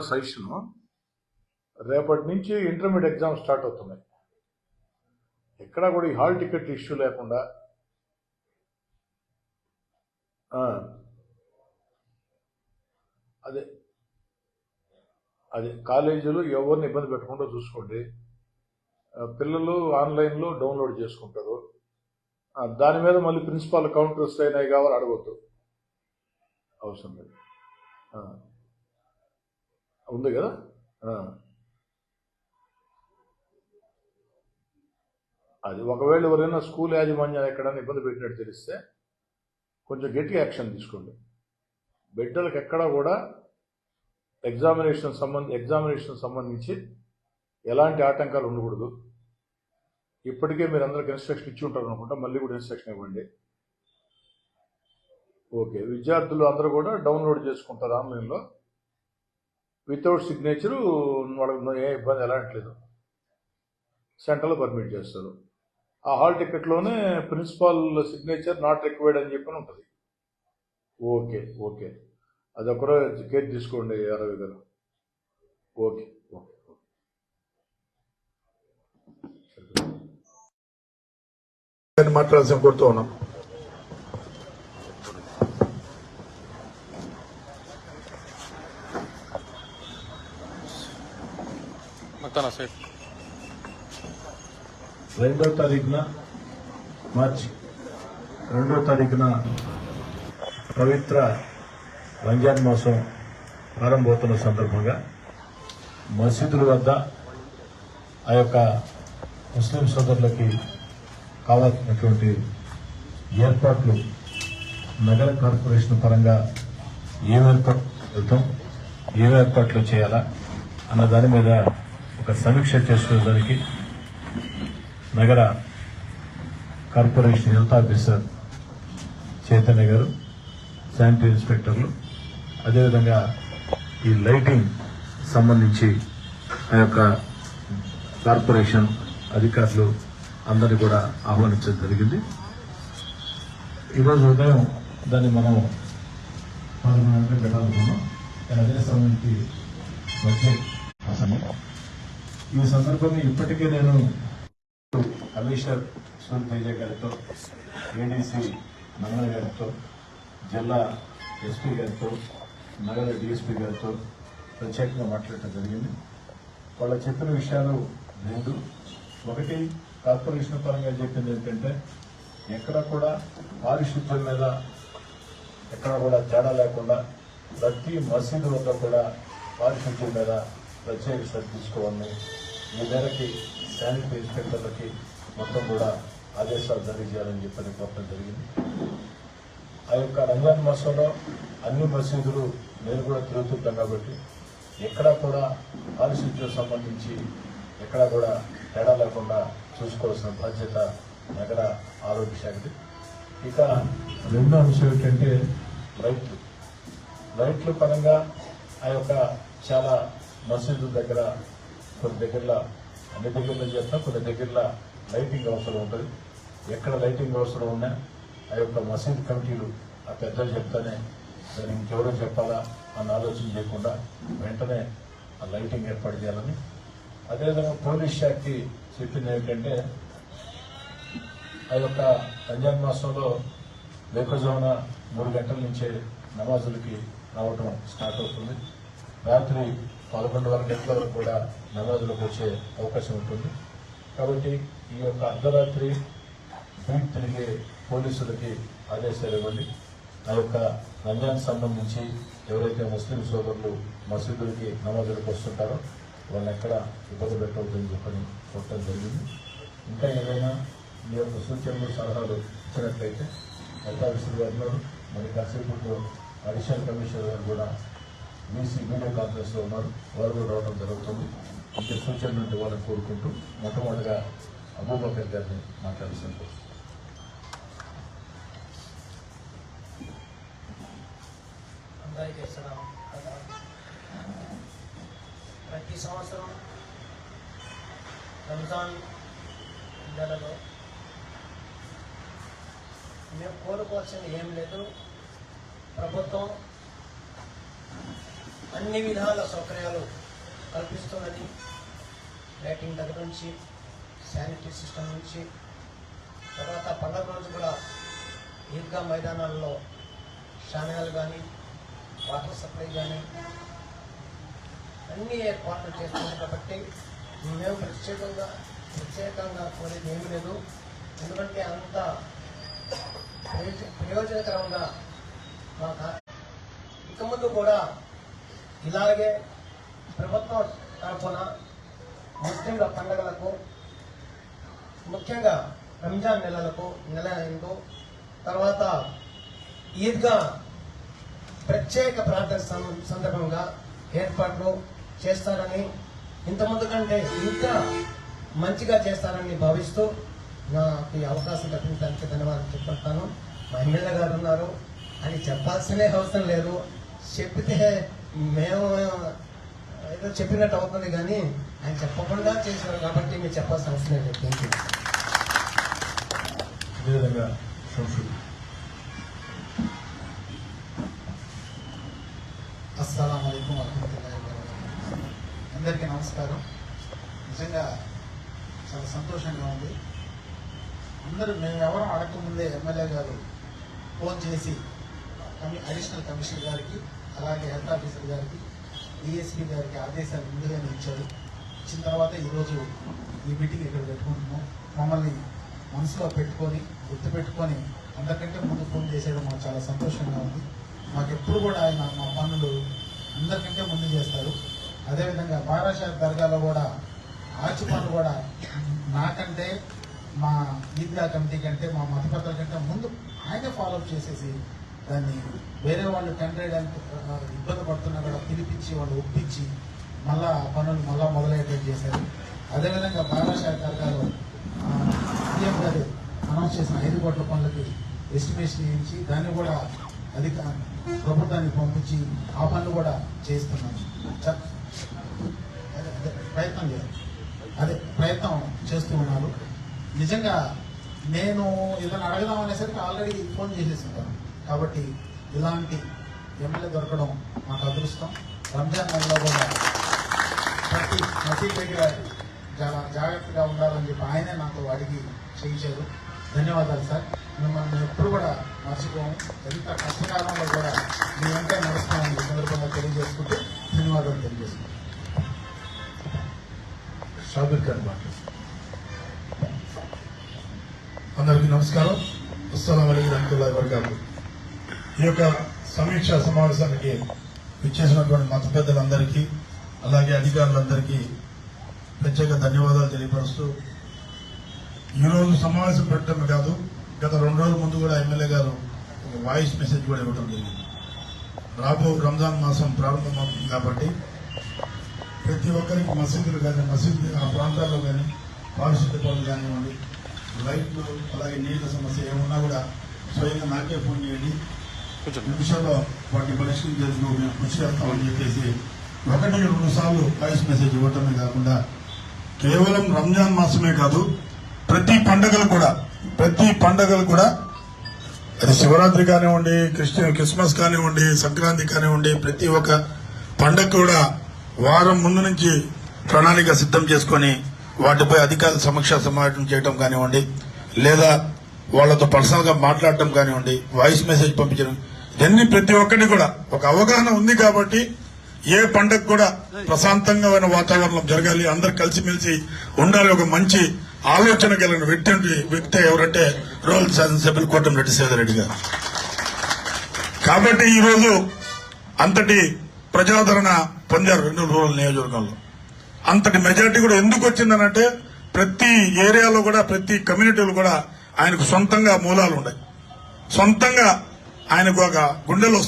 Suggestion, రేపటి నుంచి intermediate exam start అవుతున్నాయి. ఎక్కడా కూడా ఈ హాల్ టికెట్ ఇష్యూ లేకుండా అదే అదే కాలేజీలు ఎవరిని ఇబ్బంది పెట్టకుండా చూసుకోండి. పిల్లలు ఆన్లైన్లో డౌన్లోడ్ చేసుకుంటారు. దాని మీద మళ్ళీ ప్రిన్సిపాల్ కౌంటర్స్ అయినాయి కావాలి అడగొద్దు, అవసరం లేదు. ఉంది కదా. అది ఒకవేళ ఎవరైనా స్కూల్ యాజమాన్యం ఎక్కడైనా ఇబ్బంది పెట్టినట్టు తెలిస్తే కొంచెం గట్టి యాక్షన్ తీసుకోండి. బిడ్డలకు ఎక్కడా కూడా ఎగ్జామినేషన్ సంబంధించి ఎలాంటి ఆటంకాలు ఉండకూడదు. ఇప్పటికే మీరు అందరికి ఇన్స్ట్రక్షన్ ఇచ్చి ఉంటారు అనుకుంటా, మళ్ళీ కూడా ఇన్స్ట్రక్షన్ ఇవ్వండి. ఓకే, విద్యార్థులు అందరూ కూడా డౌన్లోడ్ చేసుకుంటారు ఆన్లైన్లో వితౌట్ సిగ్నేచరు. వాళ్ళకి ఏ ఇబ్బంది ఎలాంటిలేదు, సెంటర్లో పర్మిట్ చేస్తారు. ఆ హాల్ టికెట్లోనే ప్రిన్సిపాల్ సిగ్నేచర్ నాట్ రిక్వైర్డ్ అని చెప్పి ఉంటుంది. ఓకే ఓకే, అదొకరో కేర్ తీసుకోండి రవి గారు. ఓకే ఓకే మాట్లాడాల్సిన కోరుతూ ఉన్నాం. మార్చి 2వ తారీఖున పవిత్ర రంజాన్ మాసం ప్రారంభమవుతున్న సందర్భంగా మసీదుల వద్ద ఆ యొక్క ముస్లిం సోదరులకి కావాల్సినటువంటి ఏర్పాట్లు నగర కార్పొరేషన్ పరంగా ఏం ఏర్పాట్లు చేయాలా అన్న దాని మీద ఒక సమీక్ష చేసుకోవడానికి నగర కార్పొరేషన్ హెల్త్ ఆఫీసర్ చైతన్య గారు, శానిటరీ ఇన్స్పెక్టర్లు, అదేవిధంగా ఈ లైటింగ్ సంబంధించి ఆ యొక్క కార్పొరేషన్ అధికారులు అందరినీ కూడా ఆహ్వానించడం జరిగింది. ఈరోజు ఉదయం దాన్ని మనం 11 గంటలకు పెట్టాలనుకున్నాం. అదే సమయానికి వచ్చే సమయం. ఈ సందర్భంగా ఇప్పటికే నేను కమిషనర్ సూర్యతేజ గారితో, ఏడీసీ మంగళ గారితో, జిల్లా ఎస్పీ గారితో, నగర డిఎస్పీ గారితో ప్రత్యేకంగా మాట్లాడటం జరిగింది. వాళ్ళు చెప్పిన విషయాలు 2. ఒకటి, కార్పొరేషన్ పరంగా చెప్పింది ఏంటంటే ఎక్కడ కూడా పారిశుద్ధ్యం మీద ఎక్కడ కూడా తేడా లేకుండా ప్రతి మసీదు వద్ద కూడా పారిశుద్ధ్యం మీద ప్రత్యేక శ్రద్ధ తీసుకోవాలని, ఈ మేరకి శానిటరీ ఇన్స్పెక్టర్లకి మొత్తం కూడా ఆదేశాలు జారీ చేయాలని చెప్పని కోరడం జరిగింది. ఆ యొక్క రంజాన్ మాసంలో అన్ని మసీదులు నేను కూడా తిరుగుతుంటాం కాబట్టి ఎక్కడా కూడా పారిశుద్ధ్యం సంబంధించి ఎక్కడా కూడా తేడా లేకుండా చూసుకోవాల్సిన బాధ్యత నగర ఆరోగ్య శాఖది. ఇక 2వ అంశం ఏంటంటే లైట్లు పరంగా ఆ యొక్క చాలా మసీదుల దగ్గర కొన్ని దగ్గరలో, అన్ని దగ్గరలో చేస్తాం, కొన్ని దగ్గరలో లైటింగ్ అవసరం ఉంటుంది. ఎక్కడ లైటింగ్ అవసరం ఉన్నా ఆ యొక్క మసీద్ కమిటీలు ఆ పెద్దలు చెప్తానే దాన్ని ఇంకెవరో చెప్పాలా అన్న ఆలోచన చేయకుండా వెంటనే ఆ లైటింగ్ ఏర్పాటు చేయాలని, అదేవిధంగా పోలీస్ శాఖకి చెప్పింది ఏమిటంటే ఆ యొక్క రంజాన్ మాసంలో వేకువజామున 3 గంటల నుంచే నమాజులకి రావటం స్టార్ట్ అవుతుంది. రాత్రి 11 గంటల వరకు కూడా నమాజులకు వచ్చే అవకాశం ఉంటుంది. కాబట్టి ఈ యొక్క అర్ధరాత్రి బీట్ తిరిగే పోలీసులకి ఆదేశాలు ఇవ్వండి. ఆ యొక్క రంజాన్ సంబంధించి ఎవరైతే ముస్లిం సోదరులు మసీదులకి నమాజులకు వస్తుంటారో వాళ్ళని ఎక్కడ ఇబ్బంది పెట్టవద్దని చెప్పని కోరటం జరిగింది. ఇంకా ఏదైనా మీ యొక్క సూచనలు సలహాలు ఇచ్చినట్లయితే హెల్త్ ఆఫీసర్ గారు మరి కాసేపు అడిషనల్ కమిషనర్ గారు కూడా బీసీ వీడియో కాన్ఫరెన్స్లో ఉన్నారు, వారు కూడా రావడం జరుగుతుంది. ఇంకే సూచనలు ఉంటే వాళ్ళని కోరుకుంటూ మొట్టమొదటిగా అబూబకర్ గారిని మాట్లాడుతున్నారు. ప్రతి సంవత్సరం రంజాన్ నెలలో మేము కోరుకోవాల్సింది ఏం లేదు. ప్రభుత్వం అన్ని విధాల సౌకర్యాలు కల్పిస్తుందని, లైటింగ్ దగ్గర నుంచి, శానిటరీ సిస్టమ్ నుంచి, తర్వాత పండుగ రోజు కూడా ఈద్గా మైదానాల్లో షామియాలు కానీ, వాటర్ సప్లై కానీ అన్ని ఏర్పాట్లు చేస్తున్నాం. కాబట్టి మేము ప్రత్యేకంగా కోరేది ఏమీ లేదు. ఎందుకంటే అంత ప్రయోజనకరంగా మాకు ఇక ముందు కూడా ఇలాగే ప్రభుత్వం తరఫున ముస్లింల పండుగలకు, ముఖ్యంగా రంజాన్ నెల ఎందు, తర్వాత ఈద్గా ప్రత్యేక ప్రార్థన సందర్భంగా ఏర్పాట్లు చేస్తారని, ఇంతకుముందు కంటే ఇంకా మంచిగా చేస్తారని భావిస్తూ నాకు ఈ అవకాశం కల్పించడానికి ధన్యవాదాలు చెప్పుకుంటాను. మా ఎమ్మెల్యే గారు ఉన్నారు, అని చెప్పాల్సిన అవసరం లేదు. చెప్పితే మేము ఏదో చెప్పినట్టు అవుతుంది, కానీ ఆయన చెప్పకుండా చేశారు కాబట్టి మీరు చెప్పాల్సిన అవసరం లేదు. Thank you. అదేవిధంగా సంస్కృతి అస్సలాము అలైకుం వరహమతుల్లాహి వబరకాతుహు. అందరికీ నమస్కారం. నిజంగా చాలా సంతోషంగా ఉంది. అందరూ మేము ఎవరు అడగకముందే ఎమ్మెల్యే గారు ఫోన్ చేసి అడిషనల్ కమిషనర్ గారికి, అలాగే హెల్త్ ఆఫీసర్ గారికి, డిఎస్పీ గారికి ఆదేశాలు ముందుగానే ఇచ్చారు. ఇచ్చిన తర్వాత ఈరోజు ఈ మీటింగ్ ఇక్కడ పెట్టుకుంటున్నాం. మమ్మల్ని మనసులో పెట్టుకొని, గుర్తుపెట్టుకొని అందరికంటే ముందు ఫోన్ చేసేయడం మాకు చాలా సంతోషంగా ఉంది. మాకు ఎప్పుడు కూడా ఆయన మా పనులు అందరికంటే ముందు చేస్తారు. అదేవిధంగా బారాషాహ్ దర్గాలో కూడా ఆర్చి పనులు కూడా నాకంటే, మా ఈద్గా కమిటీ కంటే, మా మత పెద్దల కంటే ముందు ఆయనే ఫాలోఅప్ చేసేసి దాన్ని వేరే వాళ్ళు టెండర్ వేయడానికి ఇబ్బంది పడుతున్నా కూడా పిలిపించి వాళ్ళు ఒప్పించి మళ్ళా పనులు మళ్ళా మొదలయ్యేటట్టు చేశారు. అదేవిధంగా బారాషాహ్ దర్గాలో సీఎం గారు అనౌన్స్ చేసిన 5 కోట్ల పనులకి ఎస్టిమేషన్ వేయించి దాన్ని కూడా ప్రభుత్వానికి పంపించి ఆ పనులు కూడా చేస్తున్నాను. ప్రయత్నం చేస్తూ ఉన్నారు. నిజంగా నేను ఏదైనా అడగదాం అనేసరికి ఆల్రెడీ ఫోన్ చేసేస్తున్నాను. కాబట్టి ఇలాంటి ఎమ్మెల్యే దొరకడం మాకు అదృష్టం. రంజాన్ నెలలో కూడా ప్రతి మసీద్ దగ్గర చాలా జాగ్రత్తగా ఉండాలని చెప్పి ఆయనే నాకు అడిగి చేయించారు. ధన్యవాదాలు సార్. మిమ్మల్ని ఎప్పుడు కూడా మర్చిపోము. ఎంత కష్టకాలంలో కూడా మీ వెంట నడుస్తామని ఈ సందర్భంగా తెలియజేసుకుంటూ ధన్యవాదాలు తెలియజేసుకుంటాం. షాబిర్ ఖాన్ మాట. అందరికీ నమస్కారం. అస్సలాము అలైకుం వరహమతుల్లాహి వబరకాతుహు. ఈ యొక్క సమీక్షా సమావేశానికి విచ్చేసినటువంటి మత పెద్దలందరికీ, అలాగే అధికారులందరికీ ప్రత్యేక ధన్యవాదాలు తెలియపరుస్తూ, ఈరోజు సమావేశం పెట్టడమే కాదు, గత 2 రోజుల ముందు కూడా ఎమ్మెల్యే గారు ఒక వాయిస్ మెసేజ్ కూడా ఇవ్వడం జరిగింది. రాబో రంజాన్ మాసం ప్రారంభమవుతుంది కాబట్టి ప్రతి ఒక్కరికి మసీదులు కానీ, మసీదు ఆ ప్రాంతాల్లో కానీ పారిశుద్ధ్య పనులు కానివ్వండి, లైట్లు, అలాగే నీళ్ల సమస్య ఏమున్నా కూడా స్వయంగా నాకే ఫోన్ చేయండి, నిమిషాల్లో వాటిని పరిష్కరించేందుకు మేము కృషి చేస్తామని చెప్పేసి 1-2 సార్లు వాయిస్ మెసేజ్ ఇవ్వటమే కాకుండా, కేవలం రంజాన్ మాసమే కాదు, ప్రతి పండుగలు కూడా అది శివరాత్రి కానివ్వండి, క్రిస్మస్ కానివ్వండి, సంక్రాంతి కానివ్వండి, ప్రతి ఒక్క పండుగ కూడా వారం ముందు నుంచి ప్రణాళిక సిద్ధం చేసుకొని వాటిపై అధికారుల సమీక్ష సమావేశం చేయడం కానివ్వండి, లేదా వాళ్లతో పర్సనల్ గా మాట్లాడటం కానివ్వండి, వాయిస్ మెసేజ్ పంపించడం, ఇవన్నీ ప్రతి ఒక్కటి కూడా ఒక అవగాహన ఉంది. కాబట్టి ఏ పండుగ కూడా ప్రశాంతంగా వాతావరణం జరగాలి, అందరు కలిసిమెలిసి ఉండాలి, ఒక మంచి ఆలోచన కలిగిన వ్యక్తి ఎవరంటే రూరల్ శాసనసభ్యులు కోటమిరెడ్డి సేదరెడ్డి గారు. కాబట్టి ఈరోజు అంతటి ప్రజాదరణ పొందారు కర్నూలు రూరల్ నియోజకవర్గంలో. అంతటి మెజార్టీ కూడా ఎందుకు వచ్చిందనంటే, ప్రతి ఏరియాలో కూడా, ప్రతి కమ్యూనిటీలో కూడా ఆయనకు సొంతంగా మూలాలు ఉన్నాయి, సొంతంగా ఆయనకు ఒక గుండెలో